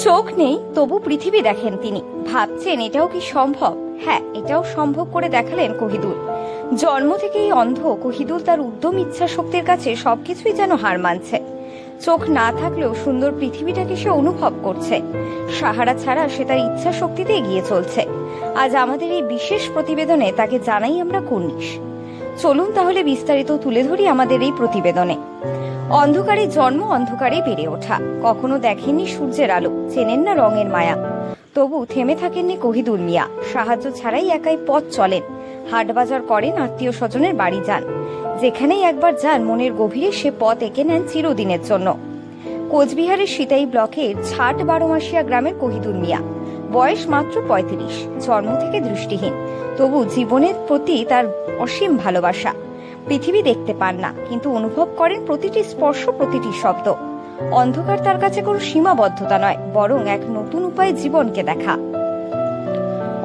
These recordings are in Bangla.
চোখ নেই তবু পৃথিবী দেখেন তিনি। ভাবছেন এটাও কি সম্ভব? হ্যাঁ, এটাও সম্ভব করে দেখালেন কহিদুল। জন্ম থেকেই অন্ধ কহিদুল তার উদ্যম ইচ্ছা শক্তির কাছে সবকিছুই যেন হার মানছে। চোখ না থাকলেও সুন্দর পৃথিবীটাকে সে অনুভব করছে। সাহারা ছাড়া সে তার ইচ্ছা শক্তিতে এগিয়ে চলছে। আজ আমাদের এই বিশেষ প্রতিবেদনে তাকে জানাই আমরা কুর্নিশ। চলুন তাহলে বিস্তারিত তুলে ধরি আমাদের এই প্রতিবেদনে। অন্ধকারে জন্ম, অন্ধকারে বেড়ে ওঠা, কখনো দেখেননি সূর্যের আলো, চেনেন না রঙের মায়া, তবু থেমে থাকেননি কহিদুল মিয়া। সাহায্য ছাড়াই একাই পথ চলেন, হাট বাজার করেন, আত্মীয় স্বজনের বাড়ি যান। যেখানেই একবার যান মনের গভীরে সে পথ এঁকে নেন চিরদিনের জন্য। কোচবিহারের সিতাই ব্লকের ৬০ মাসিয়া গ্রামের কহিদুল মিয়া। বয়স মাত্র ৩৫, জন্ম থেকে দৃষ্টিহীন, তবু জীবনের প্রতি তার অসীম ভালোবাসা। পৃথিবী দেখতে পান না, কিন্তু অনুভব করেন প্রতিটি স্পর্শ, প্রতিটি শব্দ। অন্ধকার তার কাছে কোনো সীমাবদ্ধতা নয়, বরং এক নতুন উপায়ে জীবনকে দেখা।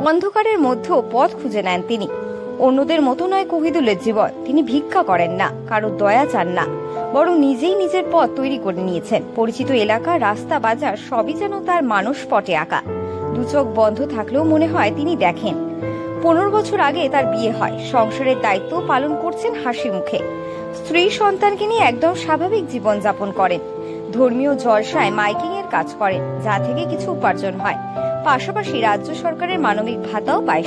অন্ধকারের মধ্যেও পথ খুঁজে নেন তিনি। অন্যদের মতো নয় কহিদুলের জীবন। তিনি ভিক্ষা করেন না, কারো দয়া চান না, বরং নিজেই নিজের পথ তৈরি করে নিয়েছেন। পরিচিত এলাকা, রাস্তা, বাজার সবই যেন তার মানসপটে আঁকা। দু চোখ বন্ধ থাকলেও মনে হয় তিনি দেখেন। ১৫ বছর আগে তার বিয়ে হয়। সংসারের দায়িত্ব পালন করছেন হাসি মুখে। স্ত্রী সন্তানকে নিয়ে একদম স্বাভাবিক জীবন যাপন করেন। ধর্মীয় জলসায় মাইকিং এর কাজ করেন, যা থেকে কিছু উপার্জন হয়। পাশাপাশি রাজ্য সরকারের মানবিক ভাতাও পায়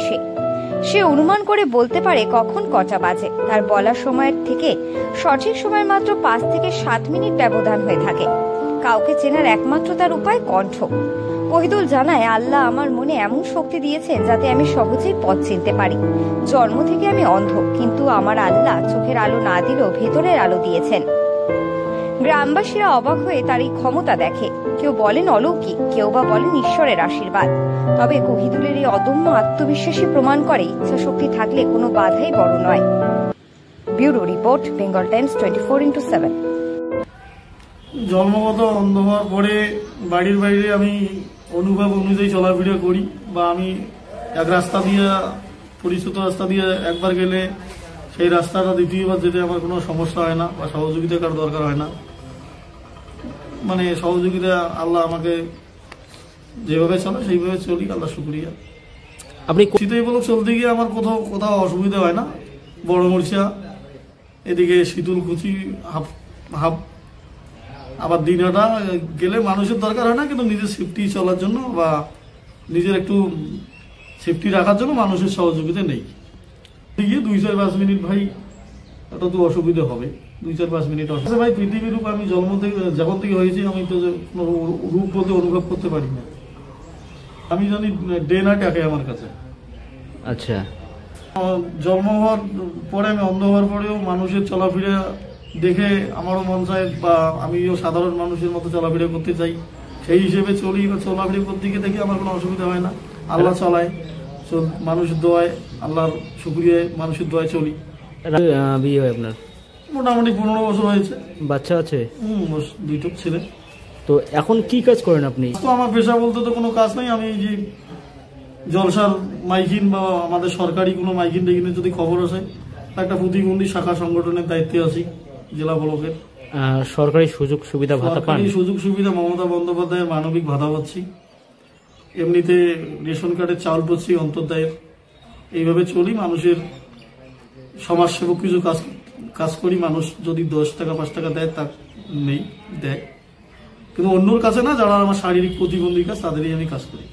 সে অনুমান করে বলতে পারে কখন কটা বাজে। তার বলা সময়ের থেকে সঠিক সময় মাত্র ৫ থেকে ৭ মিনিট ব্যবধান হয়ে থাকে। কাউকে চেনার একমাত্র তার উপায় কণ্ঠ। কহিদুল জানায়, আল্লাহ আমার মনে এমন শক্তি দিয়েছেন যাতে আমি সহজেই পথ চিনতে পারি। জন্ম থেকে আমি অন্ধ, কিন্তু আমার আল্লাহ চোখের আলো না দিলেও ভেতরের আলো দিয়েছেন। গ্রামবাসীরা অবাক হয়ে তার এই ক্ষমতা দেখে। কেউ বলেন অলৌকিক, কেউ বা বলেন ঈশ্বরের আশীর্বাদ। তবে কহিদুলের এই অদম্য আত্মবিশ্বাসী প্রমাণ করে ইচ্ছা শক্তি থাকলে কোনো বাধাই বড় নয়। Bureau report, Bengal Times 24x7। জন্মগত অন্ধ হওয়ার পরে বাড়ির বাইরে আমি অনুভব অনুযায়ী চলাফেরা করি, বা আমি এক রাস্তা দিয়ে, পরিচিত রাস্তা দিয়ে একবার গেলে সেই রাস্তাটা দ্বিতীয়বার যেতে আমার কোনো সমস্যা হয় না, বা সহযোগিতা কারো দরকার হয় না। মানে সহযোগিতা আল্লাহ আমাকে যেভাবে চলে সেইভাবে চলি, আল্লাহ শুকরিয়া। আপনি শীতই বলো চলতে গিয়ে আমার কোথাও অসুবিধা হয় না। বড় মরিচা, এদিকে শীতলকুচি, হাফ আবার দিনটা গেলে মানুষের দরকার হয় না, কিন্তু নিজের সেফটি চলার জন্য বা নিজের একটু সেফটি রাখার জন্য মানুষের সহযোগিতা নেই। গিয়ে ২-৪-৫ মিনিট ভাই এটা তো অসুবিধা হবে। ২-৪-৫ মিনিট অসুবিধা ভাই। পৃথিবীর রূপ আমি জন্ম থেকে যখন থেকে হয়েছি আমি তো কোনো রূপ বলতে অনুভব করতে পারি না। আমি জানি ডে নাইট একে আমার কাছে। আচ্ছা, জন্ম হওয়ার পরে, আমি অন্ধ হওয়ার পরেও মানুষের চলাফেরা দেখে আমারও মন চায়, বা আমিও সাধারণ মানুষের মতো চলাফেরা করতে চাই। সেই হিসেবে চলি, বা চলাফেরা করতে গিয়ে দেখি আমার কোনো অসুবিধা হয় না। আল্লাহ চলায়, মানুষের দোয়ায়, আল্লাহর শুকরিয়ায়, মানুষের দোয়ায় চলি। বিয়ে হয় আপনার? মোটামুটি ১৫ বছর হয়েছে। বাচ্চা আছে? 2টো ছেলে। তো এখন কি কাজ করেন আপনি? তো আমার পেশা বলতে তো কোনো কাজ নেই। আমি যে জলসার মাইকিন বা আমাদের সরকারি কোনো মাইকিন টেকিনে যদি খবর আসে, একটা প্রতিবন্ধী শাখা সংগঠনের দায়িত্বে আছি জেলা ব্লকের। সরকারি সুযোগ সুবিধা ভাতা পান? সুযোগ সুবিধা মমতা বন্দ্যোপাধ্যায়ের মানবিক ভাতা পাচ্ছি। এমনিতে রেশন কার্ডের চাউল পাচ্ছি অন্তর্দায়ের। এইভাবে চলি। মানুষের সমাজসেবক কিছু কাজ করি। মানুষ যদি 10 টাকা 5 টাকা দেয় তা নেই, দেয়, কিন্তু অন্যর কাছে না। যারা আমার শারীরিক প্রতিবন্ধী কাজ, তাদেরই আমি কাজ করি।